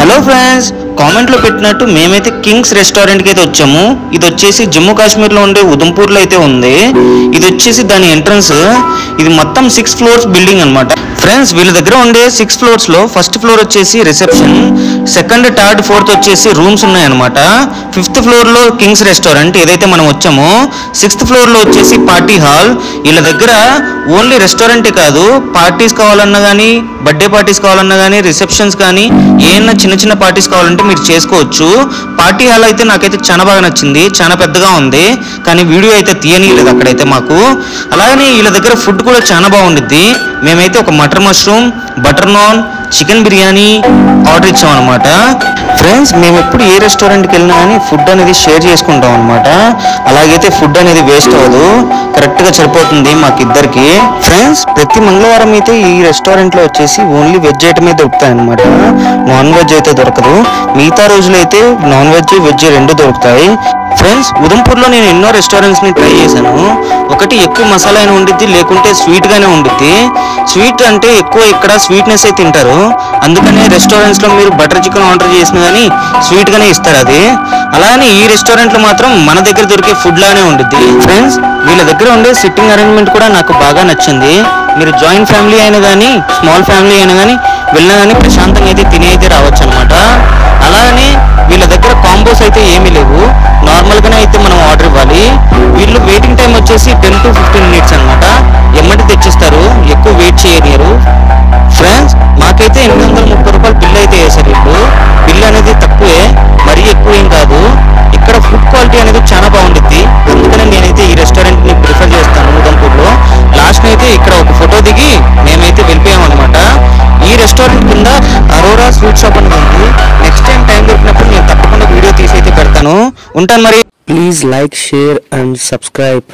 Hello friends, కామెంట్లో పెట్టినట్టు మేమైతే కింగ్స్ రెస్టారెంట్కి అయితే వచ్చాము. ఇది వచ్చేసి జమ్మూ కాశ్మీర్లో ఉండే ఉదంపూర్లో అయితే ఉంది. ఇది వచ్చేసి దాని ఎంట్రన్స్. ఇది మొత్తం 6 ఫ్లోర్స్ బిల్డింగ్ అనమాట. ఫ్రెండ్స్, వీళ్ళ దగ్గర ఉండే 6 ఫ్లోర్స్లో ఫస్ట్ ఫ్లోర్ వచ్చేసి రిసెప్షన్, సెకండ్, థర్డ్, ఫోర్త్ వచ్చేసి రూమ్స్ ఉన్నాయన్నమాట. 5th ఫ్లోర్లో కింగ్స్ రెస్టారెంట్ ఏదైతే మనం వచ్చామో, 6th ఫ్లోర్లో వచ్చేసి పార్టీ హాల్. వీళ్ళ దగ్గర ఓన్లీ రెస్టారెంటే కాదు, పార్టీస్ కావాలన్నా కానీ, బర్త్డే పార్టీస్ కావాలన్నా కానీ, రిసెప్షన్స్ కానీ, ఏమన్నా చిన్న చిన్న పార్టీస్ కావాలంటే మీరు చేసుకోవచ్చు. పార్టీ హాల్ అయితే నాకైతే చాలా బాగా నచ్చింది, చాలా పెద్దగా ఉంది. కానీ వీడియో అయితే తీయనీయలేదు అక్కడైతే మాకు. అలాగనే వీళ్ళ దగ్గర ఫుడ్ కూడా చాలా బాగుండిద్ది. మేమైతే ఒక matar mushroom, butter non, chicken biryani order ఇచ్చాం అనమాట. ఫ్రెండ్స్, మేము ఎప్పుడు ఏ రెస్టారెంట్కి వెళ్ళినా కానీ ఫుడ్ అనేది షేర్ చేసుకుంటాం అనమాట. అలాగైతే ఫుడ్ అనేది వేస్ట్ అవ్వదు, కరెక్ట్గా సరిపోతుంది మాకిద్దరికి. ఫ్రెండ్స్, ప్రతి మంగళవారం అయితే ఈ రెస్టారెంట్లో వచ్చేసి ఓన్లీ వెజ్ ఐటమే దొరుకుతాయి అనమాట. నాన్ వెజ్ అయితే దొరకదు. మిగతా రోజులు అయితే నాన్ వెజ్, వెజ్ రెండు దొరుకుతాయి. ఫ్రెండ్స్, ఉదంపూర్లో నేను ఎన్నో రెస్టారెంట్స్ని ట్రై చేశాను. ఒకటి ఎక్కువ మసాలా అయినా ఉండిద్ది, లేకుంటే స్వీట్గానే ఉండిద్ది. స్వీట్ అంటే ఎక్కువ ఇక్కడ స్వీట్నెస్ అయితే తింటారు. అందుకనే రెస్టారెంట్స్లో మీరు బటర్ చికెన్ ఆర్డర్ చేసినా కానీ స్వీట్గానే ఇస్తారు అది. అలానే ఈ రెస్టారెంట్లో మాత్రం మన దగ్గర దొరికే ఫుడ్ లానే ఉండిద్ది. ఫ్రెండ్స్, వీళ్ళ దగ్గర ఉండే సిట్టింగ్ అరేంజ్మెంట్ కూడా నాకు బాగా నచ్చింది. మీరు జాయింట్ ఫ్యామిలీ అయినా కానీ, స్మాల్ ఫ్యామిలీ అయినా కానీ వెళ్ళినా కానీ ప్రశాంతంగా అయితే తిని అయితే రావచ్చు అనమాట. అలానే వీళ్ళ దగ్గర కాంబోస్ అయితే ఏమీ లేవు, నార్మల్గానే అయితే మనం ఆర్డర్ ఇవ్వాలి. వీళ్ళు వెయిటింగ్ టైం వచ్చేసి 10 to 15 minutes అనమాట. ఎమ్మటి తెచ్చిస్తారు, ఎక్కువ వెయిట్ చేయనియరు. ఫ్రెండ్స్, మాకైతే 830 రూపాయలు బిల్ అయితే వేశారు వీళ్ళు. బిల్ అనేది తక్కువే, మరీ ఎక్కువ ఏం కాదు. ఇక్కడ ఫుడ్ క్వాలిటీ అనేది చాలా బాగుండిద్ది. అందుకనే నేనైతే ఈ రెస్టారెంట్ని ప్రిఫర్ చేస్తాను ఉదంపూర్లో. లాస్ట్ అయితే ఇక్కడ ఒక ఫోటో దిగి మేమైతే వెళ్ళిపోయాం అనమాట. ఈ రెస్టారెంట్ కింద అరోరా స్వీట్ షాప్ అనేది ఉంది. నెక్స్ట్ టైం దొరికినప్పుడు నేను తప్పకుండా వీడియో తీసి అయితే పెడతాను. ఉంటాను మరి. Please like, share and subscribe.